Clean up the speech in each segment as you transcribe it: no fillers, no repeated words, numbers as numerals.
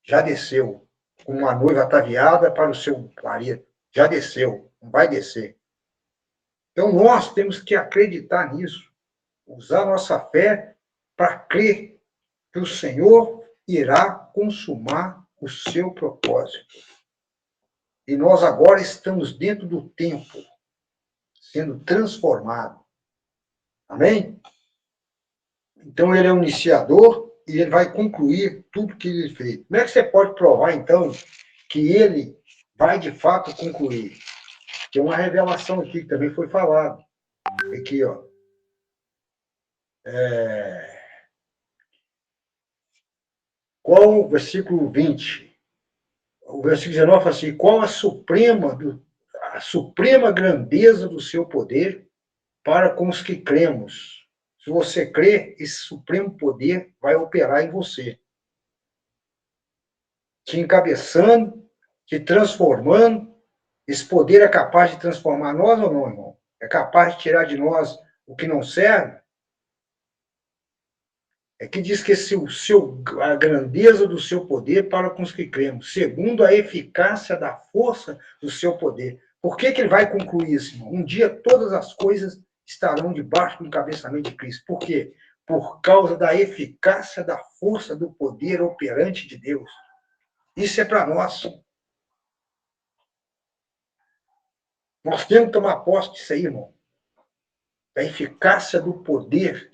já desceu. Como uma noiva ataviada para o seu marido. Já desceu, não vai descer. Então, nós temos que acreditar nisso. Usar nossa fé para crer que o Senhor irá consumar o seu propósito. E nós agora estamos dentro do tempo, sendo transformado. Amém? Então, ele é um iniciador e ele vai concluir tudo que ele fez. Como é que você pode provar, então, que ele vai, de fato, concluir? Tem uma revelação aqui que também foi falado. Aqui, ó. Qual o versículo 20? O versículo 19 fala assim, qual a suprema grandeza do seu poder para com os que cremos. Se você crê, esse supremo poder vai operar em você. Te encabeçando, te transformando. Esse poder é capaz de transformar nós ou não, irmão? É capaz de tirar de nós o que não serve? É que diz que a grandeza do seu poder para com os que cremos, segundo a eficácia da força do seu poder. Por que ele vai concluir isso, irmão? Um dia todas as coisas estarão debaixo do encabeçamento de Cristo. Por quê? Por causa da eficácia da força do poder operante de Deus. Isso é para nós. Nós temos que tomar posse disso aí, irmão. Da eficácia do poder,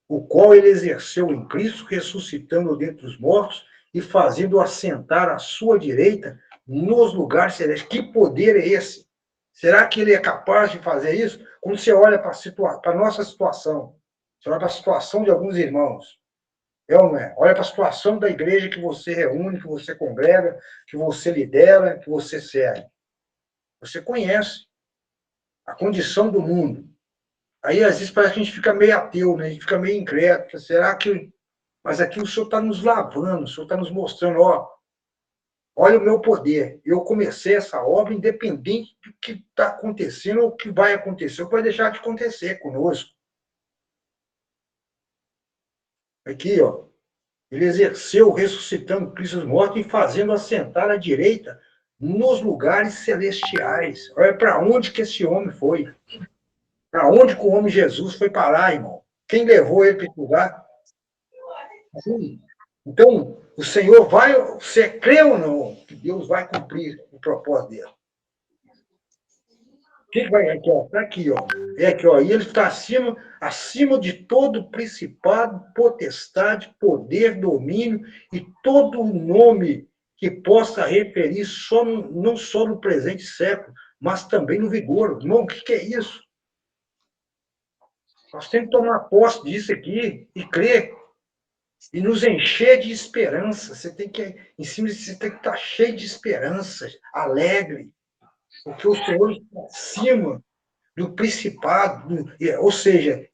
o qual ele exerceu em Cristo, ressuscitando dentre os mortos e fazendo assentar à sua direita nos lugares celestes. Que poder é esse? Será que ele é capaz de fazer isso? Quando você olha para a nossa situação, você olha para a situação de alguns irmãos, é ou não é? Olha para a situação da igreja que você reúne, que você congrega, que você lidera, que você serve. Você conhece a condição do mundo. Aí, às vezes, parece que a gente fica meio ateu, né? A gente fica meio incrédulo. Será que... Mas aqui o Senhor está nos lavando, o Senhor está nos mostrando, ó, olha o meu poder. Eu comecei essa obra independente do que está acontecendo ou o que vai acontecer, ou vai deixar de acontecer conosco. Aqui, ó, ele exerceu ressuscitando Cristo dos mortos e fazendo assentar à direita nos lugares celestiais. Olha para onde que esse homem foi. Para onde que o homem Jesus foi parar, irmão? Quem levou ele para esse lugar? Sim. Então, o Senhor vai, você crê ou não, que Deus vai cumprir o propósito dele? O que vai aqui, ó? Tá aqui, ó. É aqui, ó. E ele está acima de todo principado, potestade, poder, domínio e todo nome que possa referir não só no presente século, mas também no vigor. Irmão, o que é isso? Nós temos que tomar posse disso aqui e crer. E nos encher de esperança. Você tem que, em cima você tem que estar cheio de esperança, alegre, porque o Senhor está acima do principado, ou seja,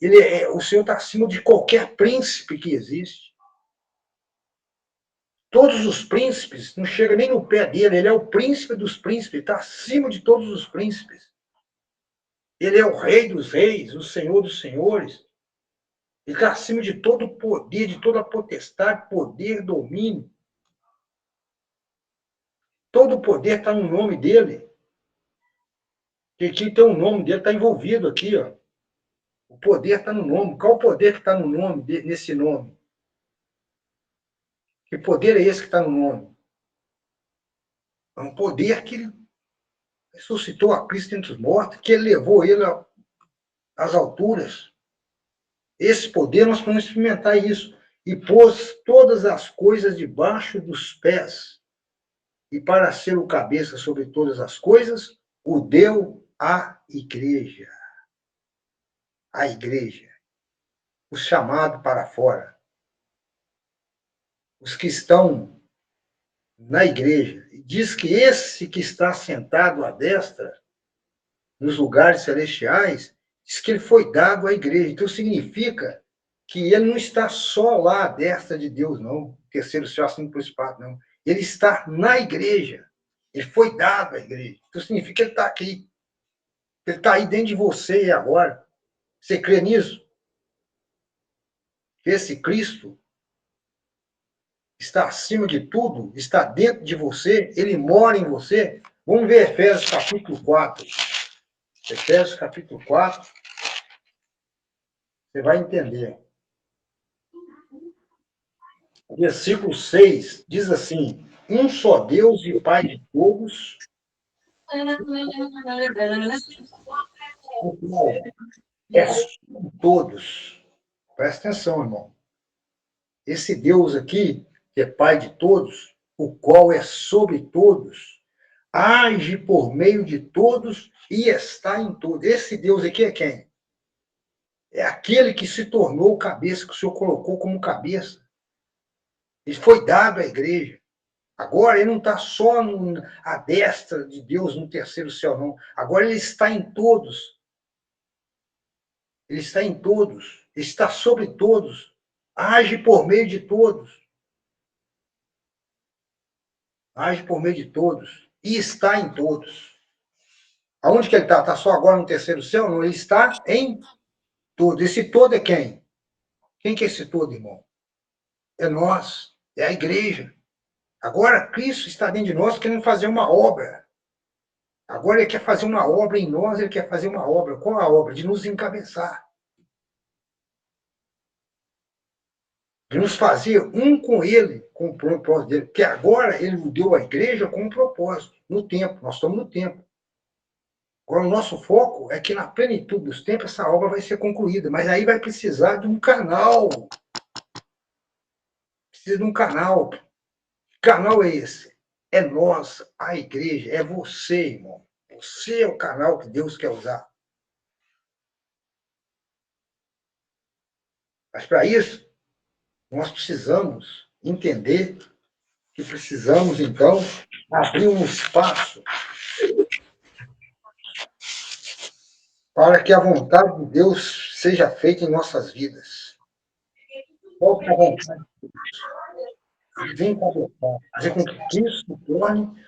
o Senhor está acima de qualquer príncipe que existe. Todos os príncipes, não chega nem no pé dele, ele é o príncipe dos príncipes, está acima de todos os príncipes. Ele é o rei dos reis, o senhor dos senhores. Ele está acima de todo o poder, de toda a potestade, poder, domínio. Todo o poder está no nome dele. Que aqui tem o nome dele, está envolvido aqui, ó. O poder está no nome. Qual o poder que está no nome, nesse nome? Que poder é esse que está no nome? É um poder que ele ressuscitou a Cristo entre os mortos, que ele levou ele às alturas. Esse poder, nós podemos experimentar isso. E pôs todas as coisas debaixo dos pés. E para ser o cabeça sobre todas as coisas, o deu à igreja. A igreja. O chamado para fora. Os que estão na igreja. Diz que esse que está sentado à destra, nos lugares celestiais, diz que ele foi dado à igreja. Então significa que ele não está só lá à destra de Deus, não. Terceiro céu, assim para o espaço, não. Ele está na igreja. Ele foi dado à igreja. Então significa que ele está aqui. Ele está aí dentro de você agora. Você crê nisso? Esse Cristo está acima de tudo, está dentro de você, ele mora em você. Vamos ver Efésios capítulo 4. Efésios capítulo 4, você vai entender. O versículo 6 diz assim: um só Deus e Pai de todos, o qual é sobre todos. Presta atenção, irmão. Esse Deus aqui, que é Pai de todos, o qual é sobre todos, age por meio de todos e está em todos. Esse Deus aqui é quem? É aquele que se tornou cabeça, que o Senhor colocou como cabeça. Ele foi dado à igreja. Agora ele não está só à destra de Deus no terceiro céu, não. Agora ele está em todos. Ele está em todos. Ele está sobre todos. Age por meio de todos. Age por meio de todos. E está em todos. Aonde que ele está? Está só agora no terceiro céu? Não, ele está em todo. Esse todo é quem? Quem que é esse todo, irmão? É nós, é a igreja. Agora Cristo está dentro de nós querendo fazer uma obra. Agora ele quer fazer uma obra em nós, ele quer fazer uma obra. Qual a obra? De nos encabeçar. De nos fazer um com ele, com o propósito dele. Porque agora ele deu à igreja com um propósito, no tempo. Nós estamos no tempo. Agora, o nosso foco é que na plenitude dos tempos essa obra vai ser concluída. Mas aí vai precisar de um canal. Precisa de um canal. Que canal é esse? É nós, a igreja, é você, irmão. Você é o canal que Deus quer usar. Mas para isso, nós precisamos entender que precisamos, então, abrir um espaço para que a vontade de Deus seja feita em nossas vidas. Qual que é a vontade de Deus? Vem cabeçar, fazer com que Cristo torne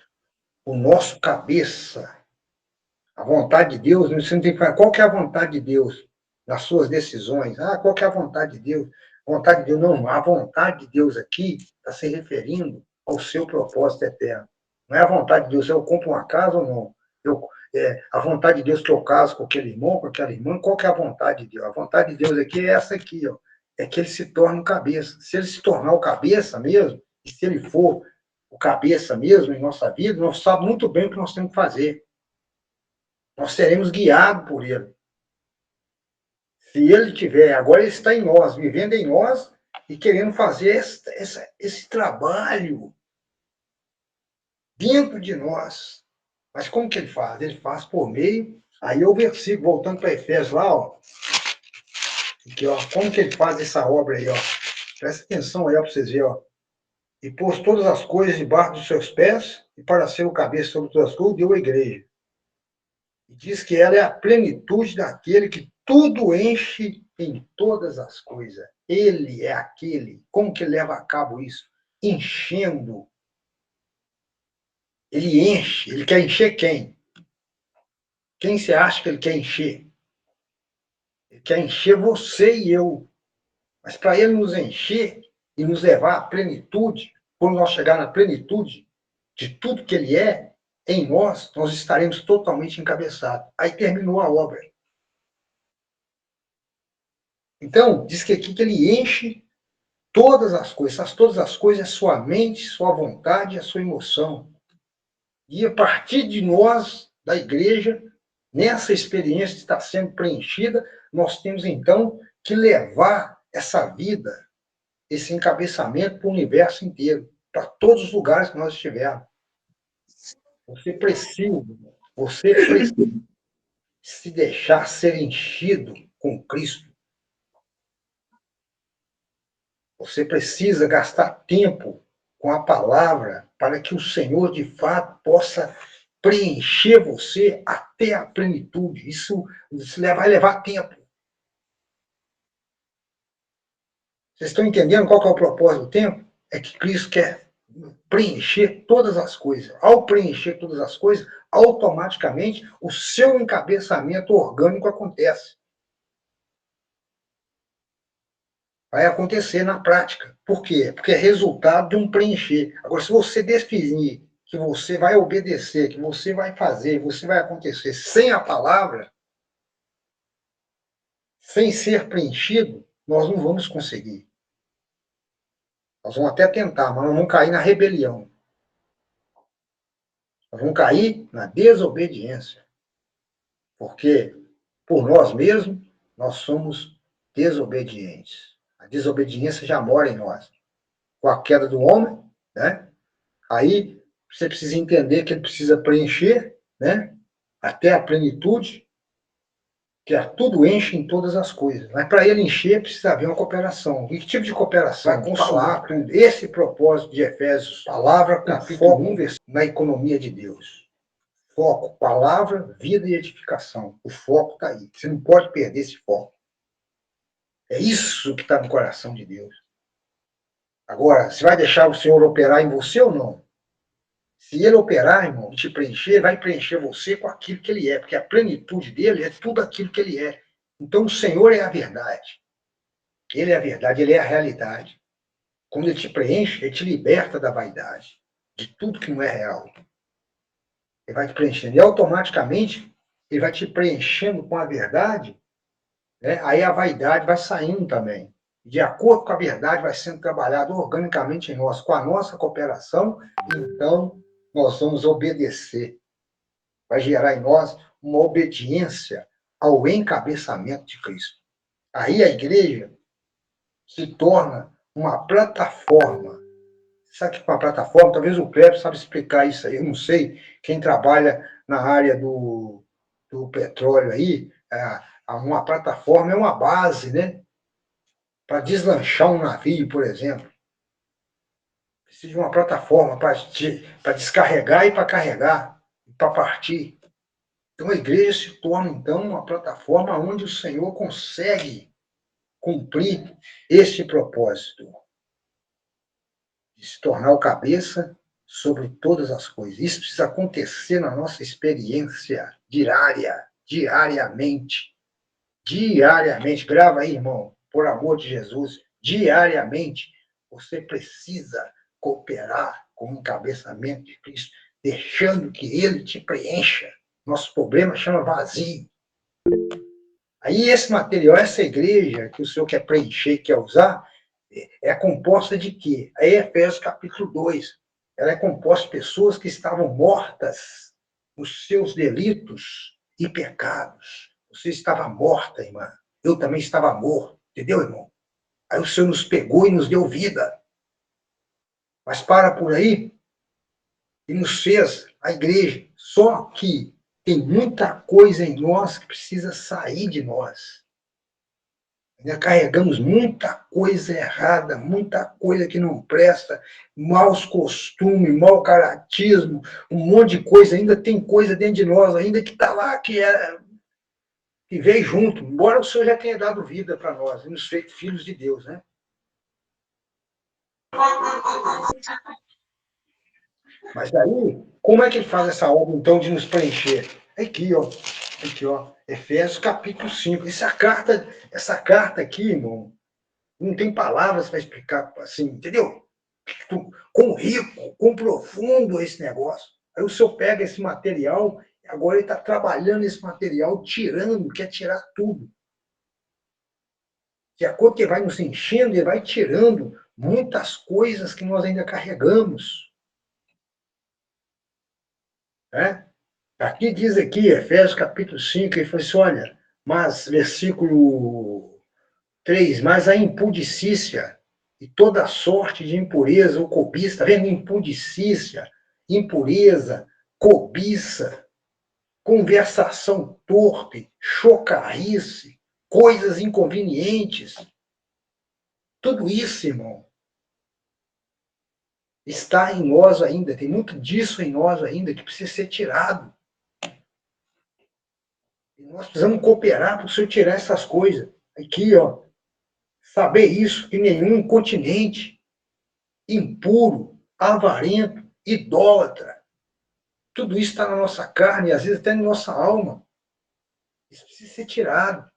o nosso cabeça. A vontade de Deus, você não tem que falar, qual que é a vontade de Deus nas suas decisões? Ah, qual que é a vontade de Deus? A vontade de Deus, não, a vontade de Deus aqui está se referindo ao seu propósito eterno. Não é a vontade de Deus, eu compro uma casa ou não. A vontade de Deus que eu caso com aquele irmão, com aquela irmã, qual que é a vontade de Deus? A vontade de Deus aqui é essa aqui, ó, é que ele se torne o cabeça. Se ele se tornar o cabeça mesmo, e se ele for o cabeça mesmo em nossa vida, nós sabemos muito bem o que nós temos que fazer. Nós seremos guiados por ele. Se ele tiver, agora ele está em nós, vivendo em nós e querendo fazer esse trabalho dentro de nós. Mas como que ele faz? Ele faz por meio. Aí o versículo, voltando para Efésios lá, ó. Aqui, ó, como que ele faz essa obra aí, ó? Presta atenção aí, ó, para vocês verem, ó. E pôs todas as coisas debaixo dos seus pés, e para ser o cabeça sobre todas as coisas, deu a igreja. E diz que ela é a plenitude daquele que tudo enche em todas as coisas. Ele é aquele. Como que ele leva a cabo isso? Enchendo. Ele enche. Ele quer encher quem? Quem você acha que ele quer encher? Ele quer encher você e eu. Mas para ele nos encher e nos levar à plenitude, quando nós chegar na plenitude de tudo que ele é, em nós, nós estaremos totalmente encabeçados. Aí terminou a obra. Então, diz que aqui que ele enche todas as coisas. Todas as coisas é sua mente, sua vontade, a sua emoção. E a partir de nós, da igreja, nessa experiência que está sendo preenchida, nós temos então que levar essa vida, esse encabeçamento para o universo inteiro, para todos os lugares que nós estivermos. Você precisa se deixar ser enchido com Cristo. Você precisa gastar tempo com a palavra para que o Senhor, de fato, possa preencher você até a plenitude. Isso vai levar tempo. Vocês estão entendendo qual que é o propósito do tempo? É que Cristo quer preencher todas as coisas. Ao preencher todas as coisas, automaticamente o seu encabeçamento orgânico acontece. Vai acontecer na prática. Por quê? Porque é resultado de um preencher. Agora, se você definir que você vai obedecer, que você vai fazer, você vai acontecer sem a palavra, sem ser preenchido, nós não vamos conseguir. Nós vamos até tentar, mas nós vamos cair na rebelião. Nós vamos cair na desobediência. Porque, por nós mesmos, nós somos desobedientes. A desobediência já mora em nós. Com a queda do homem, né? Aí você precisa entender que ele precisa preencher, né? Até a plenitude, que tudo enche em todas as coisas. Mas para ele encher, precisa haver uma cooperação. E que tipo de cooperação? Vai consumar tudo. Esse propósito de Efésios, palavra, capítulo 1, na economia de Deus. Foco, palavra, vida e edificação. O foco está aí. Você não pode perder esse foco. É isso que está no coração de Deus. Agora, você vai deixar o Senhor operar em você ou não? Se ele operar, irmão, te preencher, vai preencher você com aquilo que ele é, porque a plenitude dele é tudo aquilo que ele é. Então, o Senhor é a verdade. Ele é a verdade, ele é a realidade. Quando ele te preenche, ele te liberta da vaidade, de tudo que não é real. Ele vai te preenchendo. E automaticamente, ele vai te preenchendo com a verdade, né? Aí a vaidade vai saindo também. De acordo com a verdade, vai sendo trabalhado organicamente em nós, com a nossa cooperação, então nós vamos obedecer. Vai gerar em nós uma obediência ao encabeçamento de Cristo. Aí a igreja se torna uma plataforma. Sabe o que é uma plataforma? Talvez o Cleber sabe explicar isso aí, eu não sei. Quem trabalha na área do petróleo aí, uma plataforma é uma base, né? Para deslanchar um navio, por exemplo. Precisa de uma plataforma para descarregar e para carregar, para partir. Então a igreja se torna, então, uma plataforma onde o Senhor consegue cumprir este propósito de se tornar o cabeça sobre todas as coisas. Isso precisa acontecer na nossa experiência diariamente. Diariamente. Grava aí, irmão, por amor de Jesus. Diariamente, você precisa cooperar com o encabeçamento de Cristo, deixando que ele te preencha. Nosso problema chama vazio. Aí esse material, essa igreja que o senhor quer preencher, quer usar, é composta de quê? Aí Efésios capítulo 2. Ela é composta de pessoas que estavam mortas nos seus delitos e pecados. Você estava morta, irmã. Eu também estava morto. Entendeu, irmão? Aí o Senhor nos pegou e nos deu vida. Mas para por aí e nos fez a igreja. Só que tem muita coisa em nós que precisa sair de nós. Ainda carregamos muita coisa errada, muita coisa que não presta, maus costumes, mau caratismo, um monte de coisa. Ainda tem coisa dentro de nós, ainda que está lá, que veio junto. Embora o Senhor já tenha dado vida para nós e nos feito filhos de Deus, né? Mas daí, como é que ele faz essa obra, então, de nos preencher? Aqui, ó. Aqui, ó. Efésios capítulo 5. Essa carta aqui, irmão, não tem palavras para explicar assim, entendeu? Quão rico, quão profundo é esse negócio. Aí o senhor pega esse material, agora ele está trabalhando esse material, tirando, quer tirar tudo. De acordo que ele vai nos enchendo, ele vai tirando muitas coisas que nós ainda carregamos. Né? Aqui diz aqui, Efésios capítulo 5, ele fala assim, olha, mas, versículo 3, mas a impudicícia e toda sorte de impureza ou cobiça, está vendo? Impudicícia, impureza, cobiça, conversação torpe, chocarrice, coisas inconvenientes. Tudo isso, irmão, está em nós ainda, tem muito disso em nós ainda que precisa ser tirado. E nós precisamos cooperar para o Senhor tirar essas coisas. Aqui, ó, saber isso, que nenhum incontinente, impuro, avarento, idólatra, tudo isso está na nossa carne, às vezes até na nossa alma. Isso precisa ser tirado.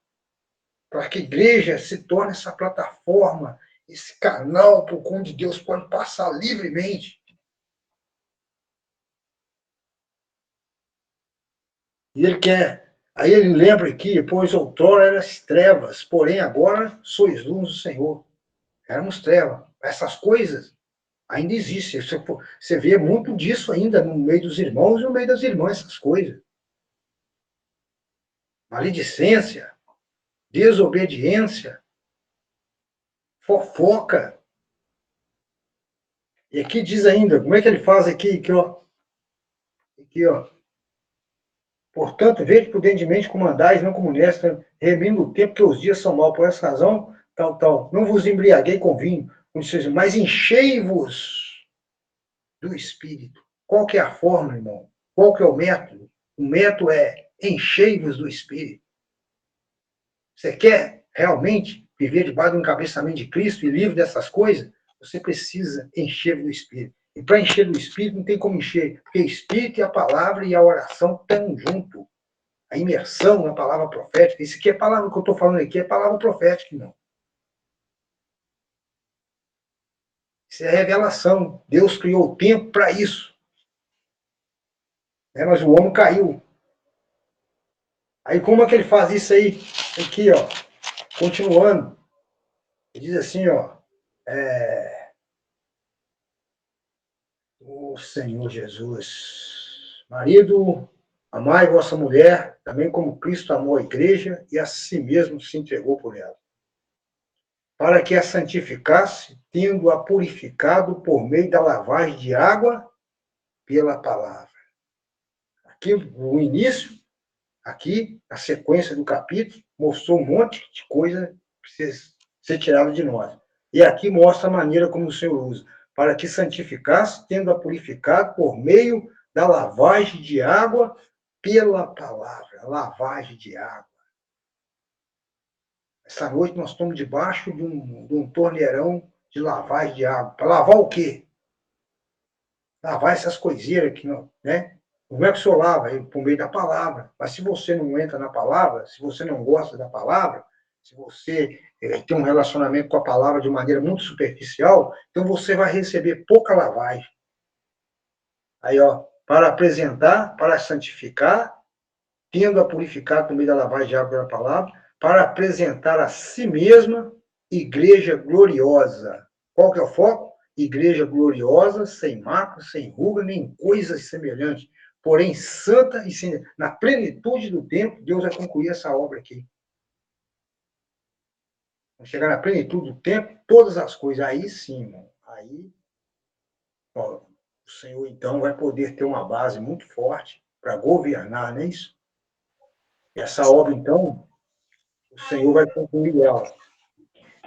para que a igreja se torne essa plataforma, esse canal por onde Deus pode passar livremente. E ele quer. Aí ele lembra que, pois outrora eras trevas, porém agora sois luz do Senhor. Éramos trevas. Essas coisas ainda existem. Você vê muito disso ainda no meio dos irmãos e no meio das irmãs, essas coisas. Maledicência, desobediência, fofoca. E aqui diz ainda, como é que ele faz aqui? Aqui, ó. Portanto, vede prudentemente como andais, não como nesta, remindo o tempo que os dias são maus. Por essa razão, tal. Não vos embriaguei com vinho, mas enchei-vos do Espírito. Qual que é a forma, irmão? Qual que é o método? O método é enchei-vos do Espírito. Você quer realmente viver debaixo do encabeçamento de Cristo e livre dessas coisas? Você precisa encher do Espírito. E para encher do Espírito não tem como encher, porque o Espírito e a palavra e a oração estão juntos. A imersão na palavra profética. Isso aqui é palavra que eu estou falando aqui, é palavra profética, não. Isso é revelação. Deus criou o tempo para isso. Mas o homem caiu. Aí como é que ele faz isso aí? Aqui, ó. Continuando. Ele diz assim, ó. O Senhor Jesus. Marido, amai vossa mulher, também como Cristo amou a igreja e a si mesmo se entregou por ela, para que a santificasse, tendo-a purificado por meio da lavagem de água pela palavra. Aqui, o início, aqui, a sequência do capítulo, mostrou um monte de coisa que precisa ser tirada de nós. E aqui mostra a maneira como o Senhor usa, para que santificasse, tendo-a purificado por meio da lavagem de água pela palavra. Lavagem de água. Essa noite nós estamos debaixo de um torneirão de lavagem de água. Para lavar o quê? Lavar essas coisinhas que não, né? Não é que o senhor lava por meio da palavra, mas se você não entra na palavra, se você não gosta da palavra, se você tem um relacionamento com a palavra de maneira muito superficial, então você vai receber pouca lavagem. Aí, ó, para apresentar, para santificar, tendo a purificar por meio da lavagem de água pela palavra, para apresentar a si mesma igreja gloriosa. Qual que é o foco? Igreja gloriosa, sem mácula, sem ruga, nem coisas semelhantes, porém santa e sem... Na plenitude do tempo, Deus vai concluir essa obra aqui. Quando chegar na plenitude do tempo, todas as coisas, aí sim, irmão, aí ó, o Senhor, então, vai poder ter uma base muito forte para governar, não é isso? E essa obra, então, o Senhor vai concluir ela.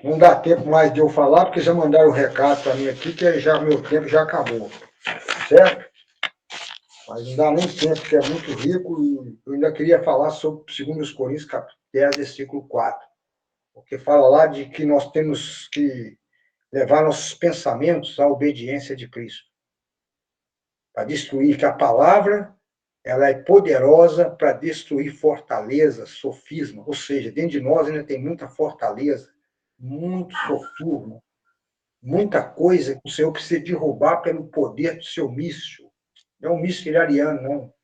Não dá tempo mais de eu falar, porque já mandaram um recado para mim aqui, que já meu tempo já acabou. Certo? Mas não dá nem tempo, porque é muito rico, e eu ainda queria falar sobre 2 Coríntios, capítulo 10, versículo 4. Porque fala lá de que nós temos que levar nossos pensamentos à obediência de Cristo. Para destruir, que a palavra ela é poderosa para destruir fortalezas, sofisma. Ou seja, dentro de nós ainda tem muita fortaleza, muito sofisma, muita coisa que o Senhor precisa derrubar pelo poder do seu místico. Não é um místico ariano, não.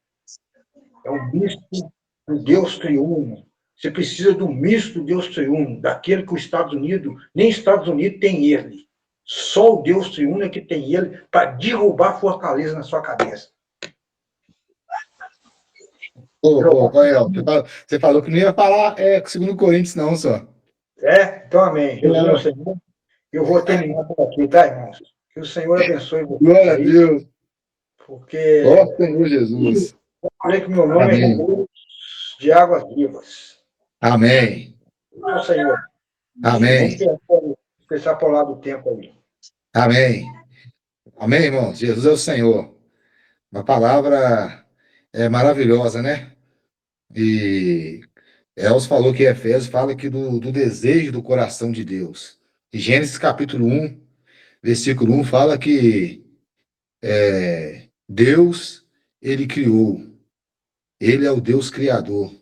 É um místico do Deus triuno. Você precisa do místico do Deus triuno, daquele que os Estados Unidos, nem Estados Unidos tem ele. Só o Deus triuno é que tem ele para derrubar fortaleza na sua cabeça. El, você falou que não ia falar com 2 Coríntios, não, só. Então amém. Jesus é o Senhor. Eu vou terminar por aqui, tá, irmãos? Que o Senhor abençoe vocês. Glória a Deus. Porque Ó Senhor Jesus. eu falei que meu nome é Jesus de águas vivas. Amém. Então, Senhor. Amém. Vamos pensar por lá do tempo aí. Amém. Amém, irmão. Jesus é o Senhor. Uma palavra maravilhosa, né? E Elcio falou que Efésios fala que do desejo do coração de Deus. E Gênesis capítulo 1, versículo 1 fala que Deus, ele criou. Ele é o Deus criador.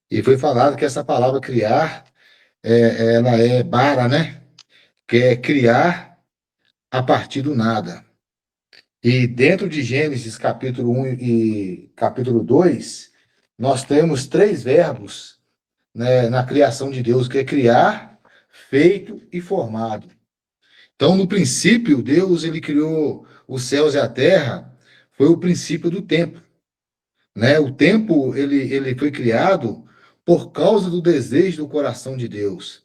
E foi falado que essa palavra criar ela é bara, né? Que é criar a partir do nada. E dentro de Gênesis capítulo 1 e capítulo 2, nós temos três verbos, né, na criação de Deus, que é criar, feito e formado. Então, no princípio, Deus ele criou os céus e a terra, foi o princípio do tempo, né? O tempo ele foi criado por causa do desejo do coração de Deus.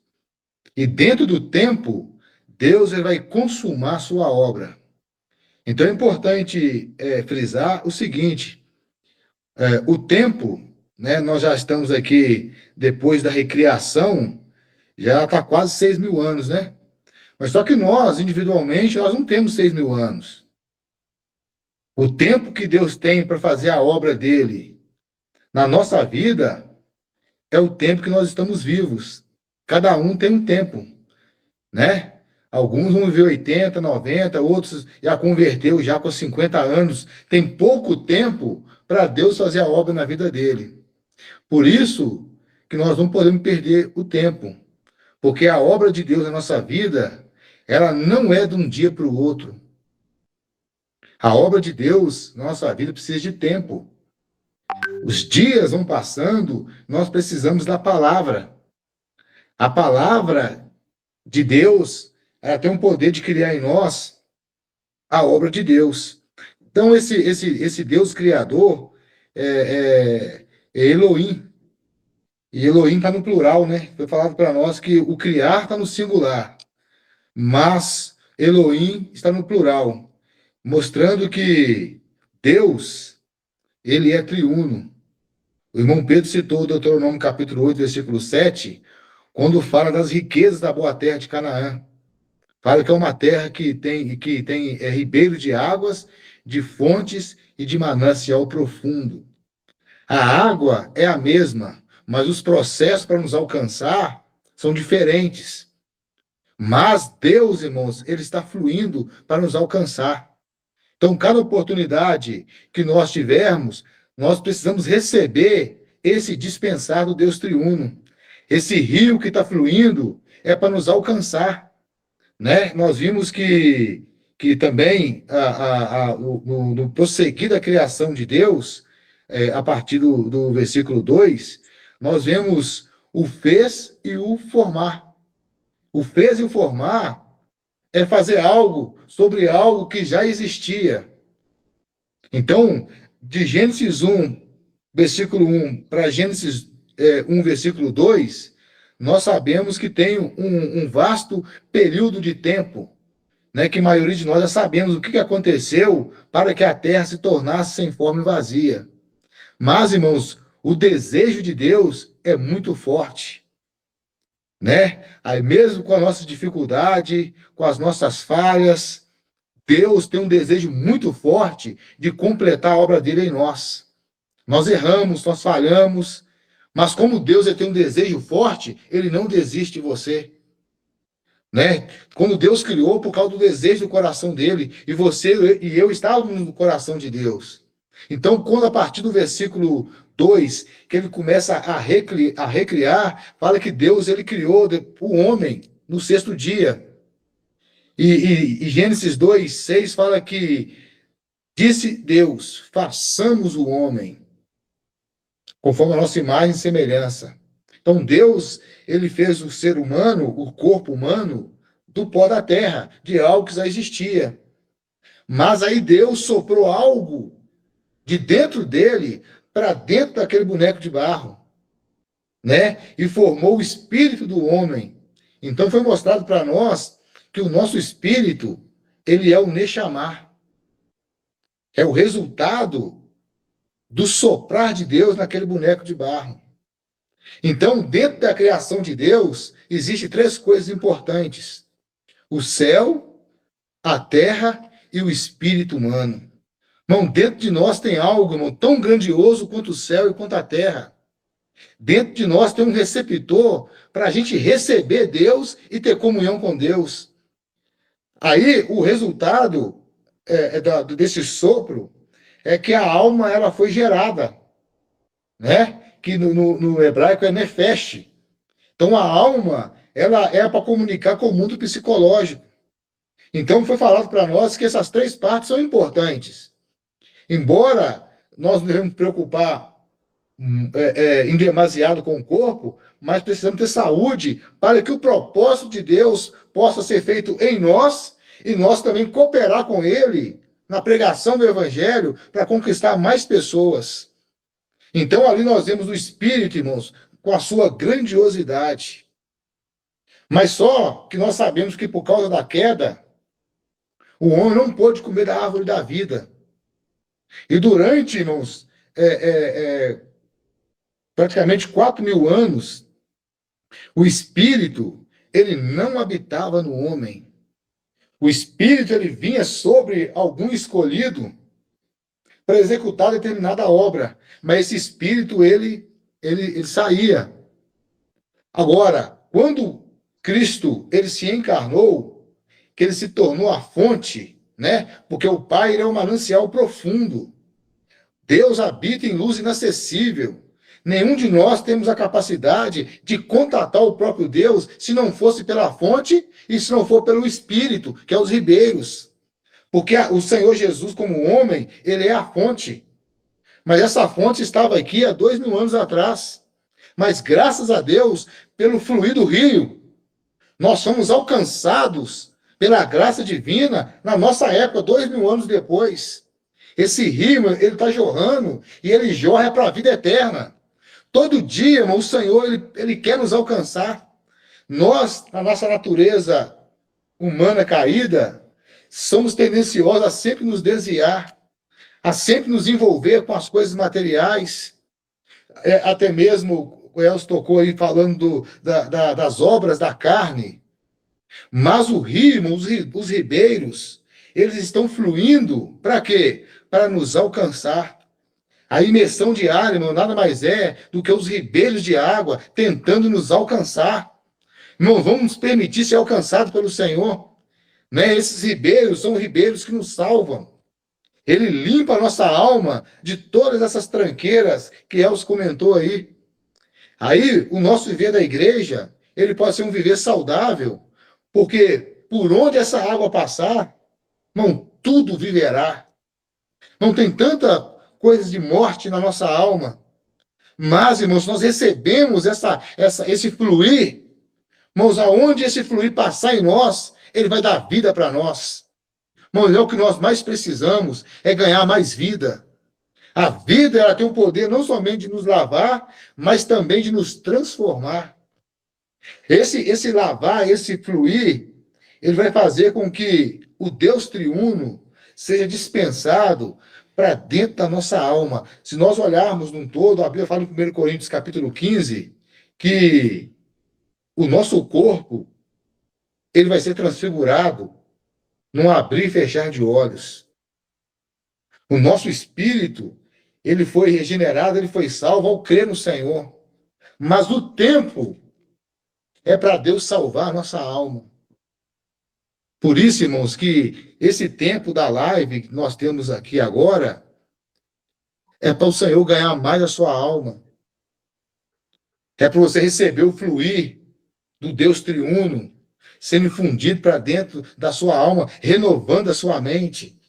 E dentro do tempo, Deus ele vai consumar sua obra. Então é importante frisar o seguinte: o tempo, né? Nós já estamos aqui depois da recriação, já está quase 6.000 anos, né? Mas só que nós, individualmente, nós não temos 6.000 anos. O tempo que Deus tem para fazer a obra dele na nossa vida é o tempo que nós estamos vivos. Cada um tem um tempo, né? Alguns vão viver 80, 90, outros já converteu já com 50 anos. Tem pouco tempo para Deus fazer a obra na vida dele. Por isso que nós não podemos perder o tempo, porque a obra de Deus na nossa vida, ela não é de um dia para o outro. A obra de Deus na nossa vida precisa de tempo. Os dias vão passando, nós precisamos da palavra. A palavra de Deus, ela tem um poder de criar em nós a obra de Deus. Então, esse Deus criador é Elohim. E Elohim está no plural, né? Foi falado para nós que o criar está no singular, mas Elohim está no plural, mostrando que Deus, ele é triuno. O irmão Pedro citou o Deuteronômio capítulo 8, versículo 7, quando fala das riquezas da boa terra de Canaã. Fala que é uma terra que tem ribeiros de águas, de fontes e de manancial profundo. A água é a mesma, mas os processos para nos alcançar são diferentes. Mas Deus, irmãos, ele está fluindo para nos alcançar. Então, cada oportunidade que nós tivermos, nós precisamos receber esse dispensar do Deus triuno. Esse rio que está fluindo é para nos alcançar, né? Nós vimos que também no prosseguir da criação de Deus, a partir do versículo 2, nós vemos o fez e o formar. O fez e o formar é fazer algo sobre algo que já existia. Então, de Gênesis 1, versículo 1, para Gênesis 1, versículo 2, nós sabemos que tem um vasto período de tempo, né, que a maioria de nós já sabemos o que aconteceu para que a terra se tornasse sem forma e vazia. Mas, irmãos, o desejo de Deus é muito forte, né? Aí mesmo com a nossa dificuldade, com as nossas falhas, Deus tem um desejo muito forte de completar a obra dele em nós. Nós erramos, nós falhamos, mas como Deus tem um desejo forte, ele não desiste de você, né? Quando Deus criou, por causa do desejo do coração dele, e você e eu estávamos no coração de Deus. Então, quando a partir do versículo 2, que ele começa a recriar, fala que Deus ele criou o homem no sexto dia. E Gênesis 2, 6 fala que disse Deus, façamos o homem conforme a nossa imagem e semelhança. Então Deus, ele fez o ser humano, o corpo humano, do pó da terra, de algo que já existia. Mas aí Deus soprou algo de dentro dele para dentro daquele boneco de barro, né? E formou o espírito do homem. Então foi mostrado para nós que o nosso espírito, ele é o Neshama. É o resultado do soprar de Deus naquele boneco de barro. Então, dentro da criação de Deus, existem três coisas importantes: o céu, a terra e o espírito humano. Irmão, dentro de nós tem algo, irmão, tão grandioso quanto o céu e quanto a terra. Dentro de nós tem um receptor para a gente receber Deus e ter comunhão com Deus. Aí, o resultado desse sopro é que a alma ela foi gerada, né? Que no hebraico é nefesh. Então, a alma, ela é para comunicar com o mundo psicológico. Então, foi falado para nós que essas três partes são importantes. Embora nós não devemos preocupar em demasiado com o corpo, mas precisamos ter saúde para que o propósito de Deus possa ser feito em nós e nós também cooperar com Ele na pregação do Evangelho para conquistar mais pessoas. Então, ali nós vemos o Espírito, irmãos, com a sua grandiosidade. Mas só que nós sabemos que por causa da queda, o homem não pôde comer da árvore da vida. E durante, irmãos, praticamente 4.000 anos, o Espírito, ele não habitava no homem. O Espírito, ele vinha sobre algum escolhido para executar determinada obra. Mas esse Espírito, ele saía. Agora, quando Cristo, ele se encarnou, que ele se tornou a fonte, né? Porque o Pai, ele é um manancial profundo. Deus habita em luz inacessível. Nenhum de nós temos a capacidade de contatar o próprio Deus se não fosse pela fonte e se não for pelo Espírito, que é os ribeiros. Porque o Senhor Jesus, como homem, ele é a fonte. Mas essa fonte estava aqui há 2.000 anos atrás. Mas graças a Deus, pelo fluir do rio, nós somos alcançados pela graça divina na nossa época, 2.000 anos depois. Esse rio, ele está jorrando e ele jorra para a vida eterna. Todo dia, irmão, o Senhor, ele quer nos alcançar. Nós, na nossa natureza humana caída, somos tendenciosos a sempre nos desviar, a sempre nos envolver com as coisas materiais. Até mesmo, o Elcio tocou aí falando das obras da carne. Mas o rio, irmão, os ribeiros, eles estão fluindo para quê? Para nos alcançar. A imersão diária, irmão, nada mais é do que os ribeiros de água tentando nos alcançar. Não vamos nos permitir ser alcançados pelo Senhor. Né? Esses ribeiros são ribeiros que nos salvam. Ele limpa a nossa alma de todas essas tranqueiras que Elcio comentou aí. Aí, o nosso viver da igreja, ele pode ser um viver saudável, porque por onde essa água passar, irmão, tudo viverá. Não tem tanta coisas de morte na nossa alma. Mas, irmãos, nós recebemos esse fluir. Irmãos, aonde esse fluir passar em nós, ele vai dar vida para nós. Irmãos, é o que nós mais precisamos, é ganhar mais vida. A vida, ela tem o poder não somente de nos lavar, mas também de nos transformar. Esse lavar, esse fluir, ele vai fazer com que o Deus triuno seja dispensado para dentro da nossa alma. Se nós olharmos num todo, a Bíblia fala em 1 Coríntios capítulo 15, que o nosso corpo, ele vai ser transfigurado num abrir e fechar de olhos. O nosso espírito, ele foi regenerado, ele foi salvo ao crer no Senhor. Mas o tempo é para Deus salvar a nossa alma. Por isso, irmãos, que esse tempo da live que nós temos aqui agora é para o Senhor ganhar mais a sua alma. É para você receber o fluir do Deus triuno, sendo infundido para dentro da sua alma, renovando a sua mente.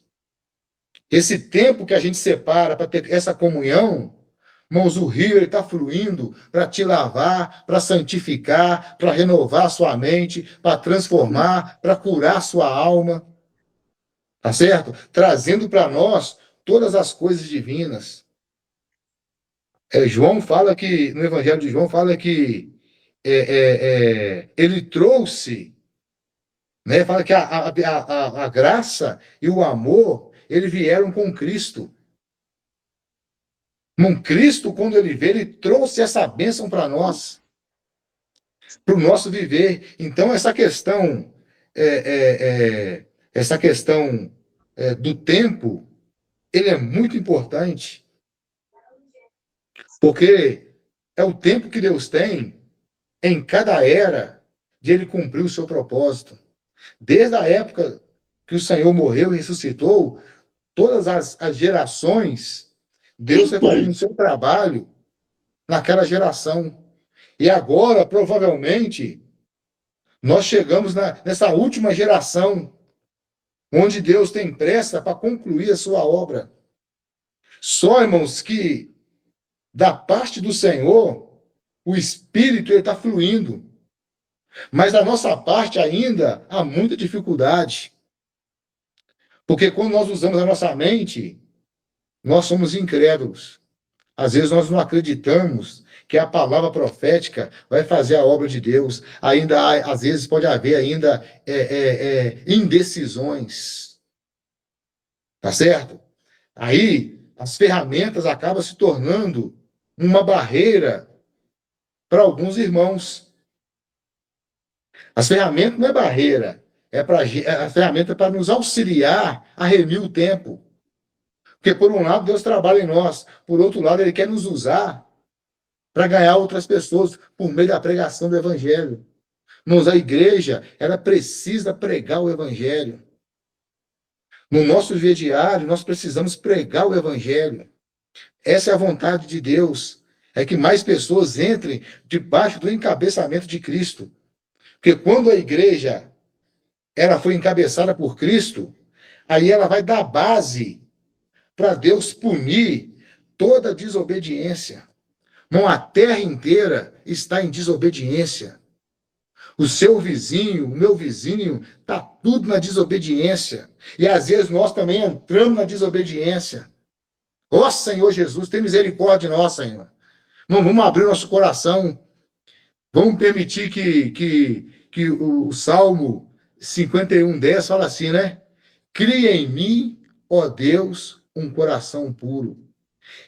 Esse tempo que a gente separa para ter essa comunhão, irmãos, o rio está fluindo para te lavar, para santificar, para renovar a sua mente, para transformar, para curar a sua alma. Tá certo? Trazendo para nós todas as coisas divinas. João fala que, no Evangelho de João, fala que ele trouxe, né? Fala que a graça e o amor, eles vieram com Cristo. Com Cristo, quando ele veio, ele trouxe essa bênção para nós, para o nosso viver. Então, essa questão do tempo, ele é muito importante, porque é o tempo que Deus tem em cada era de ele cumprir o seu propósito. Desde a época que o Senhor morreu e ressuscitou, todas as gerações, Deus vai fazendo o seu trabalho naquela geração. E agora, provavelmente, nós chegamos nessa última geração, onde Deus tem pressa para concluir a sua obra. Só, irmãos, que da parte do Senhor, o Espírito está fluindo. Mas da nossa parte ainda há muita dificuldade. Porque quando nós usamos a nossa mente, nós somos incrédulos. Às vezes nós não acreditamos que a palavra profética vai fazer a obra de Deus. Ainda às vezes pode haver ainda indecisões. Tá certo? Aí as ferramentas acabam se tornando uma barreira para alguns irmãos. As ferramentas não é barreira, a ferramenta é para nos auxiliar a remir o tempo. Porque, por um lado, Deus trabalha em nós, por outro lado, Ele quer nos usar para ganhar outras pessoas por meio da pregação do Evangelho. Irmãos, a igreja, ela precisa pregar o Evangelho. No nosso dia diário, nós precisamos pregar o Evangelho. Essa é a vontade de Deus, é que mais pessoas entrem debaixo do encabeçamento de Cristo. Porque quando a igreja ela foi encabeçada por Cristo, aí ela vai dar base para Deus punir toda desobediência. Não, a terra inteira está em desobediência. O seu vizinho, o meu vizinho, está tudo na desobediência. E às vezes nós também entramos na desobediência. Ó Senhor Jesus, tem misericórdia de nós, Senhor. Não vamos abrir nosso coração. Vamos permitir que o Salmo 51:10 fala assim, né? Cria em mim, ó Deus, um coração puro.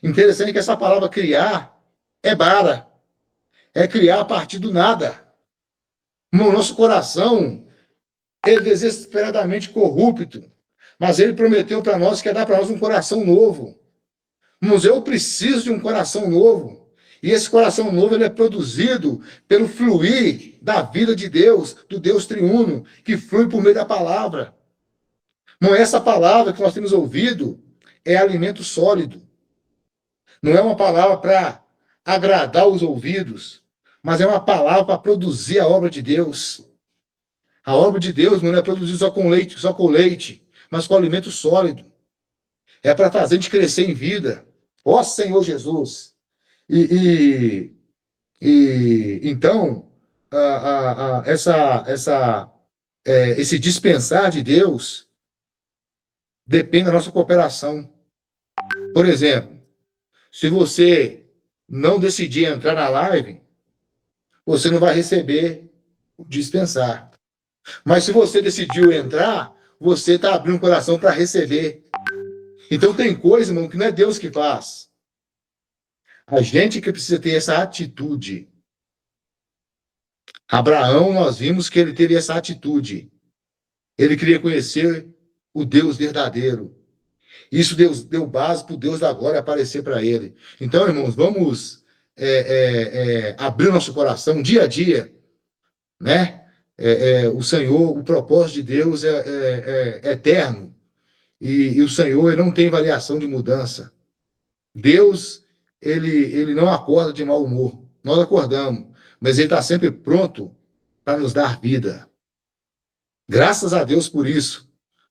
Interessante que essa palavra criar é bara. É criar a partir do nada. No nosso coração, ele é desesperadamente corrupto. Mas ele prometeu para nós que ia dar para nós um coração novo. Mas eu preciso de um coração novo. E esse coração novo ele é produzido pelo fluir da vida de Deus, do Deus triuno, que flui por meio da palavra. Não é essa palavra que nós temos ouvido, é alimento sólido. Não é uma palavra para agradar os ouvidos, mas é uma palavra para produzir a obra de Deus. A obra de Deus não é produzida só com leite, mas com alimento sólido. É para fazer a gente crescer em vida. Ó Senhor Jesus! Então, esse dispensar de Deus depende da nossa cooperação. Por exemplo, se você não decidir entrar na live, você não vai receber o dispensar. Mas se você decidiu entrar, você está abrindo o coração para receber. Então tem coisa, irmão, que não é Deus que faz. A gente que precisa ter essa atitude. Abraão, nós vimos que ele teve essa atitude. Ele queria conhecer o Deus verdadeiro. Isso deu base para o Deus da glória aparecer para ele. Então, irmãos, vamos abrir nosso coração dia a dia, né? O Senhor, o propósito de Deus é eterno. E o Senhor ele não tem variação de mudança. Deus, ele não acorda de mau humor. Nós acordamos, mas ele está sempre pronto para nos dar vida. Graças a Deus por isso.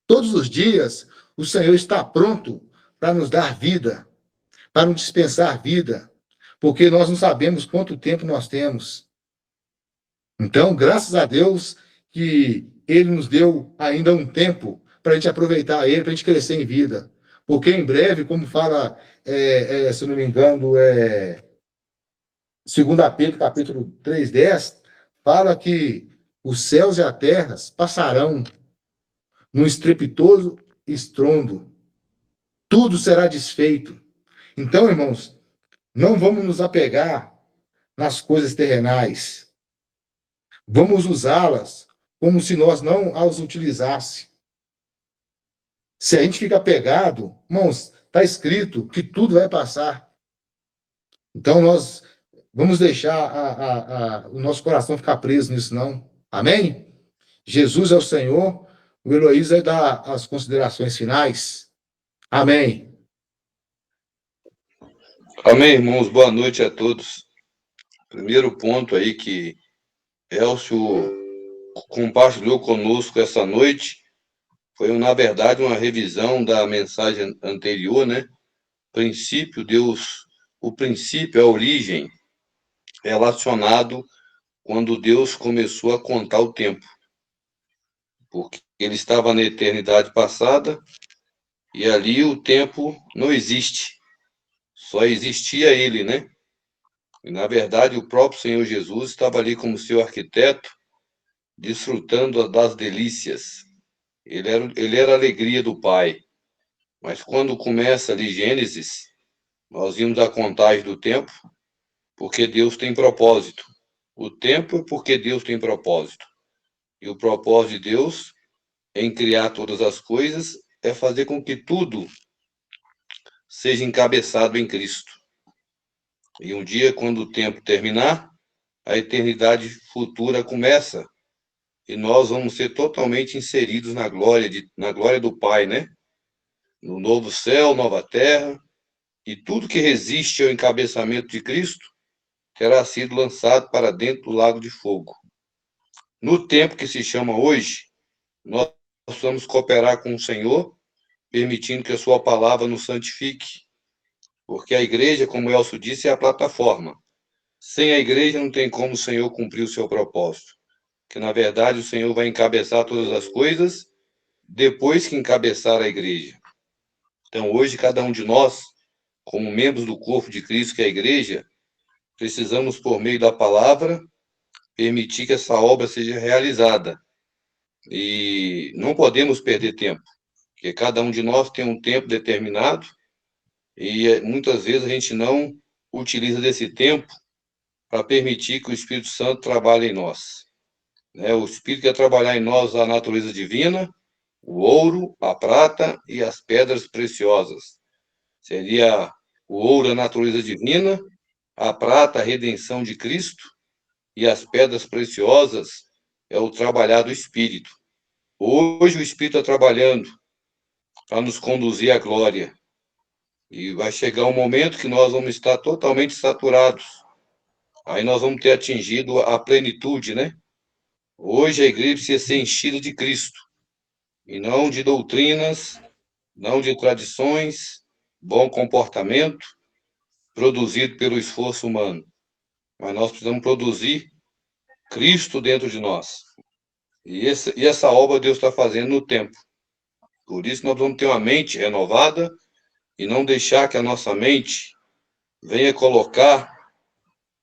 Todos os dias, o Senhor está pronto para nos dar vida, para nos dispensar vida, porque nós não sabemos quanto tempo nós temos. Então, graças a Deus que Ele nos deu ainda um tempo para a gente aproveitar Ele, para a gente crescer em vida. Porque em breve, como fala, se não me engano, 2 Pedro, capítulo 3:10, fala que os céus e a terra passarão num estrepitoso estrondo. Tudo será desfeito. Então, irmãos, não vamos nos apegar nas coisas terrenais. Vamos usá-las como se nós não as utilizássemos. Se a gente fica apegado, irmãos, está escrito que tudo vai passar. Então, nós vamos deixar o nosso coração ficar preso nisso, não. Amém? Jesus é o Senhor. O Heloísa vai dar as considerações finais. Amém. Amém, irmãos. Boa noite a todos. primeiro ponto aí que Elcio compartilhou conosco essa noite foi, na verdade, uma revisão da mensagem anterior, né? Princípio, Deus, o princípio, a origem, relacionado quando Deus começou a contar o tempo. Porque ele estava na eternidade passada e ali o tempo não existe. Só existia ele, né? E, na verdade, o próprio Senhor Jesus estava ali como seu arquiteto, desfrutando das delícias. Ele era a alegria do Pai. Mas quando começa ali Gênesis, nós vimos a contagem do tempo, porque Deus tem propósito. O tempo é porque Deus tem propósito. E o propósito de Deus em criar todas as coisas é fazer com que tudo seja encabeçado em Cristo. E um dia, quando o tempo terminar, a eternidade futura começa e nós vamos ser totalmente inseridos na glória do Pai, né? No novo céu, nova terra, e tudo que resiste ao encabeçamento de Cristo terá sido lançado para dentro do lago de fogo. No tempo que se chama hoje, nós vamos cooperar com o Senhor, permitindo que a sua palavra nos santifique, porque a igreja, como o Elcio disse, é a plataforma. Sem a igreja não tem como o Senhor cumprir o seu propósito, que na verdade o Senhor vai encabeçar todas as coisas depois que encabeçar a igreja. Então hoje cada um de nós, como membros do corpo de Cristo, que é a igreja, precisamos, por meio da palavra, permitir que essa obra seja realizada. E não podemos perder tempo, porque cada um de nós tem um tempo determinado e muitas vezes a gente não utiliza desse tempo para permitir que o Espírito Santo trabalhe em nós. O Espírito quer trabalhar em nós a natureza divina, o ouro, a prata e as pedras preciosas. Seria o ouro, a natureza divina, a prata, a redenção de Cristo, e as pedras preciosas é o trabalhar do Espírito. Hoje o Espírito está trabalhando para nos conduzir à glória. E vai chegar um momento que nós vamos estar totalmente saturados. Aí nós vamos ter atingido a plenitude, né? Hoje a igreja precisa ser enchida de Cristo, e não de doutrinas, não de tradições, bom comportamento, produzido pelo esforço humano. Mas nós precisamos produzir Cristo dentro de nós. E essa obra Deus está fazendo no tempo. Por isso nós vamos ter uma mente renovada e não deixar que a nossa mente venha colocar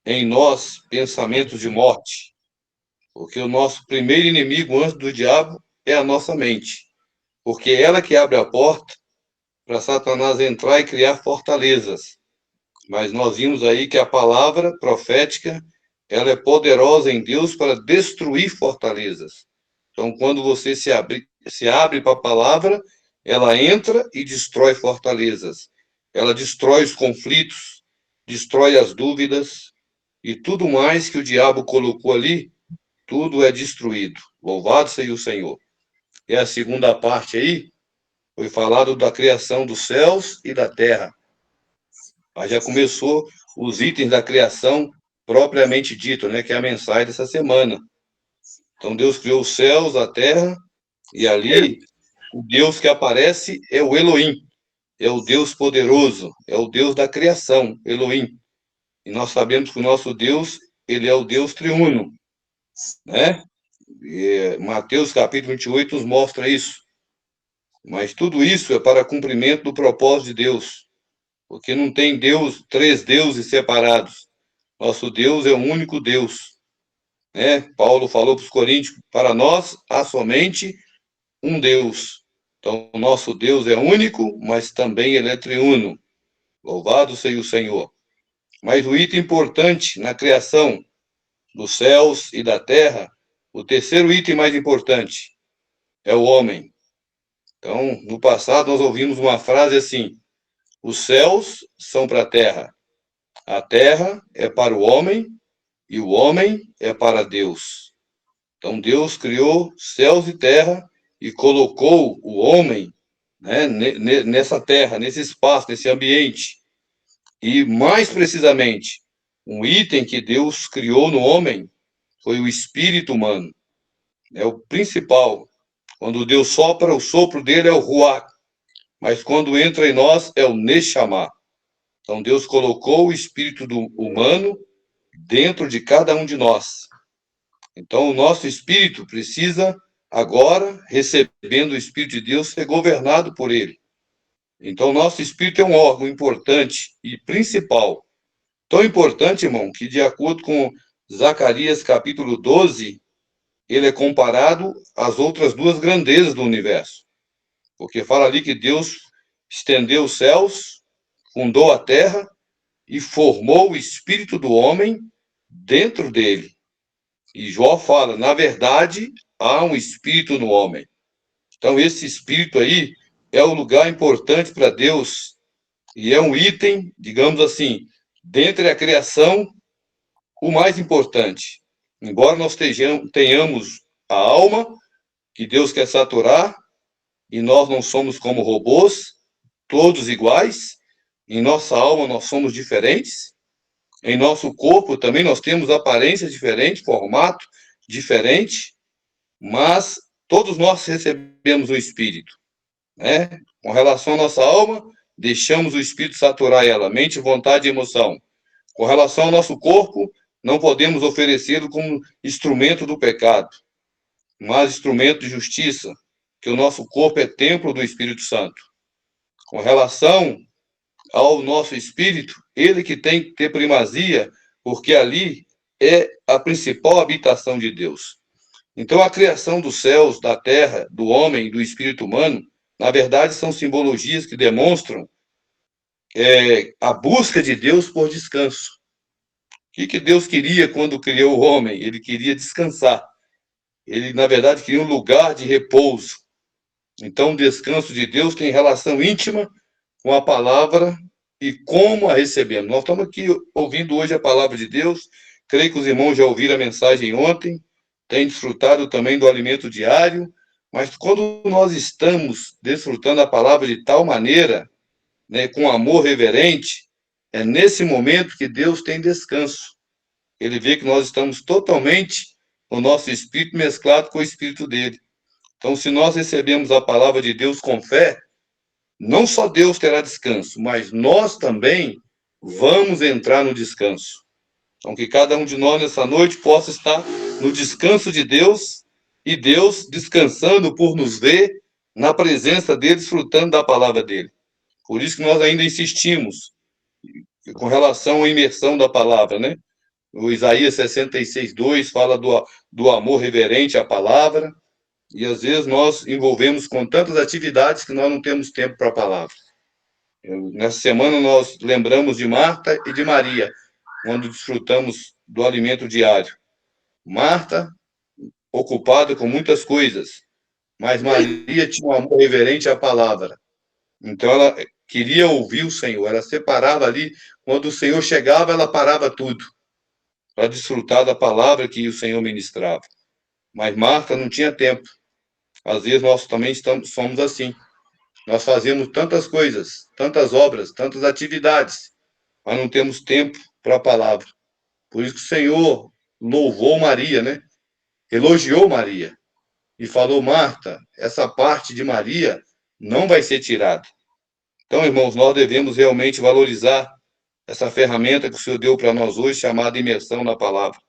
em nós pensamentos de morte. Porque o nosso primeiro inimigo antes do diabo é a nossa mente. Porque é ela que abre a porta para Satanás entrar e criar fortalezas. Mas nós vimos aí que a palavra profética, ela é poderosa em Deus para destruir fortalezas. Então, quando você se abre para a palavra, ela entra e destrói fortalezas. Ela destrói os conflitos, destrói as dúvidas e tudo mais que o diabo colocou ali, tudo é destruído. Louvado seja o Senhor. E a segunda parte aí foi falado da criação dos céus e da terra. Aí já começou os itens da criação propriamente dito, né, que é a mensagem dessa semana. Então Deus criou os céus, a terra, e ali o Deus que aparece é o Elohim, é o Deus poderoso, é o Deus da criação, Elohim. E nós sabemos que o nosso Deus, ele é o Deus triuno, né? E Mateus capítulo 28 nos mostra isso. Mas tudo isso é para cumprimento do propósito de Deus, porque não tem Deus, três deuses separados. Nosso Deus é o único Deus, né? Paulo falou para os coríntios, para nós há somente um Deus. Então, o nosso Deus é único, mas também ele é triuno. Louvado seja o Senhor. Mas o item importante na criação dos céus e da terra, o terceiro item mais importante é o homem. Então, no passado nós ouvimos uma frase assim: os céus são para a terra é para o homem e o homem é para Deus. Então, Deus criou céus e terra e colocou o homem, né, nessa terra, nesse espaço, nesse ambiente. E mais precisamente, Um item que Deus criou no homem foi o espírito humano. É o principal. Quando Deus sopra, o sopro dele é o ruach. Mas quando entra em nós, é o neshama. Então Deus colocou o espírito do humano dentro de cada um de nós. Então o nosso espírito precisa agora, recebendo o espírito de Deus, ser governado por ele. Então o nosso espírito é um órgão importante e principal. Tão importante, irmão, que de acordo com Zacarias capítulo 12, ele é comparado às outras duas grandezas do universo. Porque fala ali que Deus estendeu os céus, fundou a terra e formou o espírito do homem dentro dele. E Jó fala, na verdade, há um espírito no homem. Então, esse espírito aí é um lugar importante para Deus e é um item, digamos assim, dentre a criação, o mais importante. Embora nós tenhamos a alma, que Deus quer saturar, e nós não somos como robôs, todos iguais, em nossa alma nós somos diferentes, em nosso corpo também nós temos aparências diferentes, formato diferente, mas todos nós recebemos o Espírito, né? Com relação à nossa alma, deixamos o Espírito saturar ela, mente, vontade e emoção. Com relação ao nosso corpo, não podemos oferecê-lo como instrumento do pecado, mas instrumento de justiça, que o nosso corpo é templo do Espírito Santo. Com relação ao nosso espírito, ele que tem que ter primazia, porque ali é a principal habitação de Deus. Então, a criação dos céus, da terra, do homem, do espírito humano, na verdade, são simbologias que demonstram a busca de Deus por descanso. O que Deus queria quando criou o homem? Ele queria descansar. Ele, na verdade, queria um lugar de repouso. Então, o descanso de Deus tem relação íntima com a palavra e como a recebemos. Nós estamos aqui ouvindo hoje a palavra de Deus. Creio que os irmãos já ouviram a mensagem ontem, têm desfrutado também do alimento diário, mas quando nós estamos desfrutando a palavra de tal maneira, né, com amor reverente, é nesse momento que Deus tem descanso. Ele vê que nós estamos totalmente, o nosso espírito mesclado com o espírito dele. Então, se nós recebemos a palavra de Deus com fé, não só Deus terá descanso, mas nós também vamos entrar no descanso. Então, que cada um de nós nessa noite possa estar no descanso de Deus e Deus descansando por nos ver na presença dele, desfrutando da palavra dele. Por isso que nós ainda insistimos com relação à imersão da palavra, né? O Isaías 66:2 fala do amor reverente à palavra, e às vezes nós envolvemos com tantas atividades que nós não temos tempo para a palavra. Nessa semana nós lembramos de Marta e de Maria, quando desfrutamos do alimento diário. Marta, ocupada com muitas coisas, mas Maria tinha um amor reverente à palavra. Então ela queria ouvir o Senhor, ela separava ali, quando o Senhor chegava, ela parava tudo, para desfrutar da palavra que o Senhor ministrava. Mas Marta não tinha tempo. Às vezes nós também somos assim. Nós fazemos tantas coisas, tantas obras, tantas atividades, mas não temos tempo para a palavra. Por isso que o Senhor louvou Maria, né? Elogiou Maria e falou: Marta, essa parte de Maria não vai ser tirada. Então, irmãos, nós devemos realmente valorizar essa ferramenta que o Senhor deu para nós hoje, chamada imersão na palavra.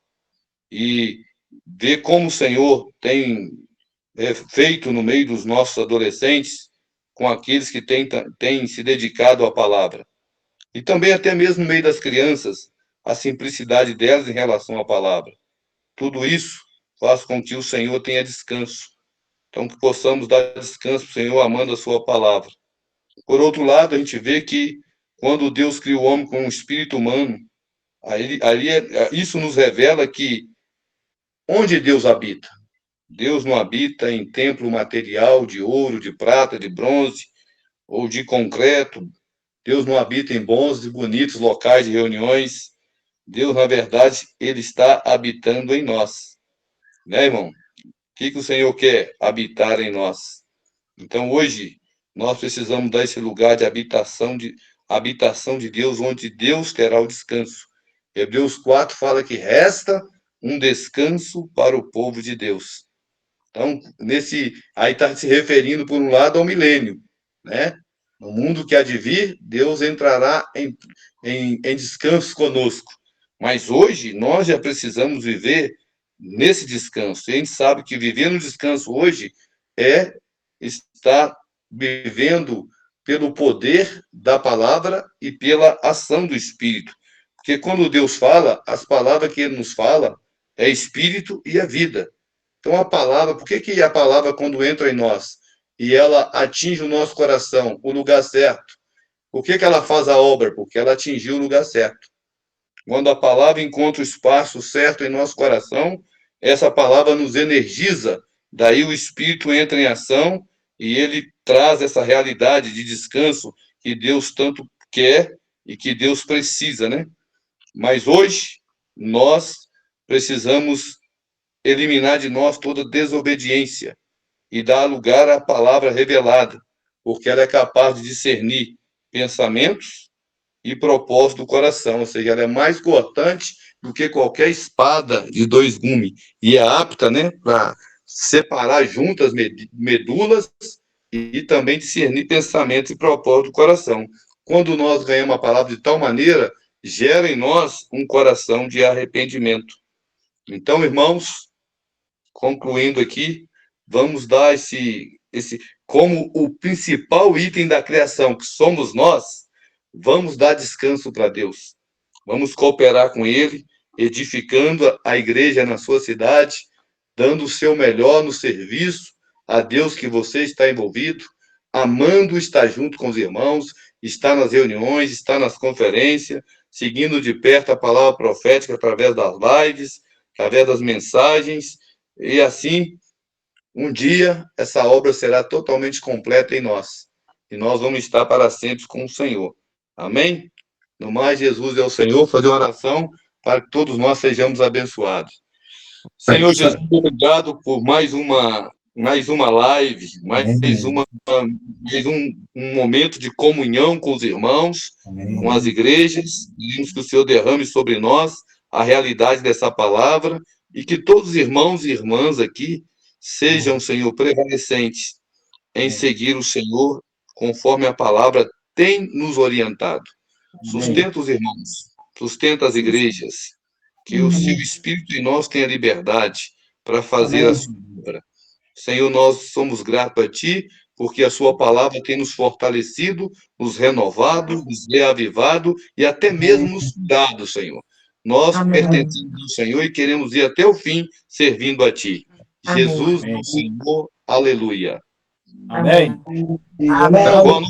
E ver como o Senhor tem feito no meio dos nossos adolescentes, com aqueles que têm se dedicado à palavra. E também até mesmo no meio das crianças, a simplicidade delas em relação à palavra. Tudo isso faz com que o Senhor tenha descanso. Então, que possamos dar descanso para o Senhor, amando a sua palavra. Por outro lado, a gente vê que quando Deus cria o homem com um espírito humano, isso nos revela que onde Deus habita? Deus não habita em templo material de ouro, de prata, de bronze ou de concreto. Deus não habita em bons e bonitos locais de reuniões. Deus, na verdade, ele está habitando em nós. Né, irmão? O que o Senhor quer? Habitar em nós. Então, hoje, nós precisamos dar esse lugar de habitação de Deus, onde Deus terá o descanso. Hebreus 4 fala que resta um descanso para o povo de Deus. Então, aí está se referindo, por um lado, ao milênio, né? No mundo que há de vir, Deus entrará em descanso conosco. Mas hoje, nós já precisamos viver nesse descanso. E a gente sabe que viver no descanso hoje é estar vivendo pelo poder da palavra e pela ação do Espírito. Porque quando Deus fala, as palavras que Ele nos fala é Espírito e é vida. Então, a palavra, por que a palavra, quando entra em nós e ela atinge o nosso coração, o lugar certo, por que ela faz a obra? Porque ela atingiu o lugar certo. Quando a palavra encontra o espaço certo em nosso coração, essa palavra nos energiza, daí o Espírito entra em ação e ele traz essa realidade de descanso que Deus tanto quer e que Deus precisa, né? Mas hoje, nós precisamos eliminar de nós toda desobediência e dar lugar à palavra revelada, porque ela é capaz de discernir pensamentos e propósito do coração, ou seja, ela é mais cortante do que qualquer espada de 2 gumes, e é apta, né, para separar juntas medulas e também discernir pensamentos e propósito do coração. Quando nós ganhamos a palavra de tal maneira, gera em nós um coração de arrependimento. Então, irmãos, concluindo aqui, vamos dar como o principal item da criação, que somos nós, vamos dar descanso para Deus. Vamos cooperar com Ele, edificando a igreja na sua cidade, dando o seu melhor no serviço a Deus que você está envolvido, amando estar junto com os irmãos, estar nas reuniões, estar nas conferências, seguindo de perto a palavra profética através das lives, através das mensagens, e assim, um dia, essa obra será totalmente completa em nós. E nós vamos estar para sempre com o Senhor. Amém? No mais, Jesus é o Senhor. Fazer uma oração para que todos nós sejamos abençoados. Senhor Jesus, obrigado por mais uma live, mais um momento de comunhão com os irmãos, com as igrejas. Pedimos que o Senhor derrame sobre nós a realidade dessa palavra e que todos os irmãos e irmãs aqui sejam, Senhor, prevalecentes em seguir o Senhor conforme a palavra tem nos orientado. Sustenta os irmãos, sustenta as igrejas, que o seu Espírito em nós tenha liberdade para fazer a sua obra. Senhor, nós somos gratos a Ti, porque a sua palavra tem nos fortalecido, nos renovado, nos reavivado e até mesmo nos curado, Senhor. Nós pertencemos ao Senhor e queremos ir até o fim servindo a Ti. Amém. Jesus, nosso Senhor, aleluia. Amém. Amém. Tá bom?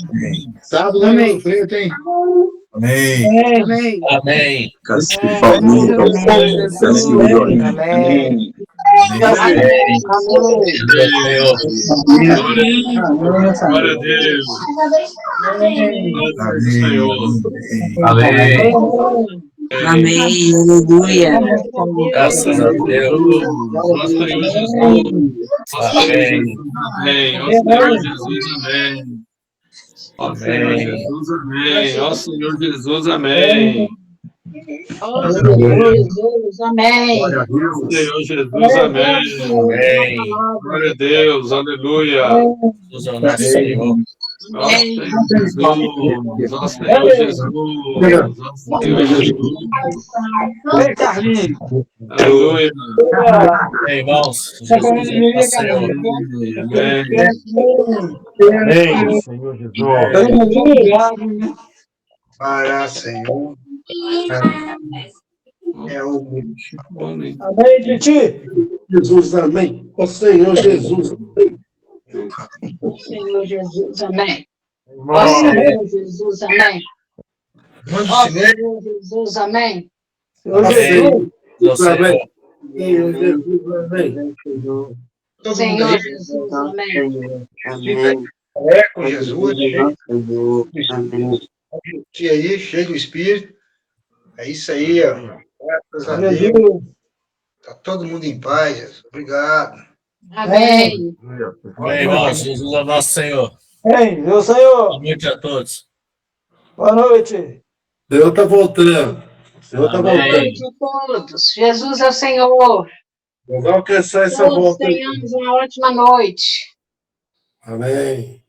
Sábado, Amém. Frente, hein? Amém. Amém. Amém. Amém. Amém. Glória a Deus. Amém. Amém, aleluia. Graças a Deus. Nosso Senhor Jesus. Amém. Amém. Ó Senhor Jesus, amém. Ó Senhor Jesus, amém. Ó Senhor Jesus, amém. Ó Senhor Jesus, amém. Senhor Jesus, amém. Glória a Deus, aleluia. Jesus é o nosso Senhor. Nosso Senhor Jesus, nosso Senhor Jesus, nosso Senhor Jesus. Vem, Carlinhos. Aleluia. Irmãos, Jesus é nosso Senhor. Amém. Amém, Senhor Jesus. Para, Senhor. É o Amém. Amém, Titi. Jesus, amém. Ó Senhor Jesus, amém. Senhor Jesus, amém. Ó Irmão. Senhor Jesus, amém. Manda Ó o cinema. Senhor Jesus, amém. Senhor Amém. Jesus. Nosso Senhor. Senhor Jesus, amém. Todo Senhor mundo aí. Jesus, amém. É com Jesus. E aí, cheio do Espírito. É isso aí, ó. Graças a Deus. Deus. Tá todo mundo em paz, Jesus. Obrigado. Amém. Amém, irmãos. Jesus é o nosso Senhor. Amém, meu Senhor. Boa noite a todos. Boa noite. Deus está voltando. Senhor está Amém. voltando. de todos. Jesus é o Senhor. Nós vamos alcançar essa Todos volta aí. tenhamos uma ótima noite. Amém.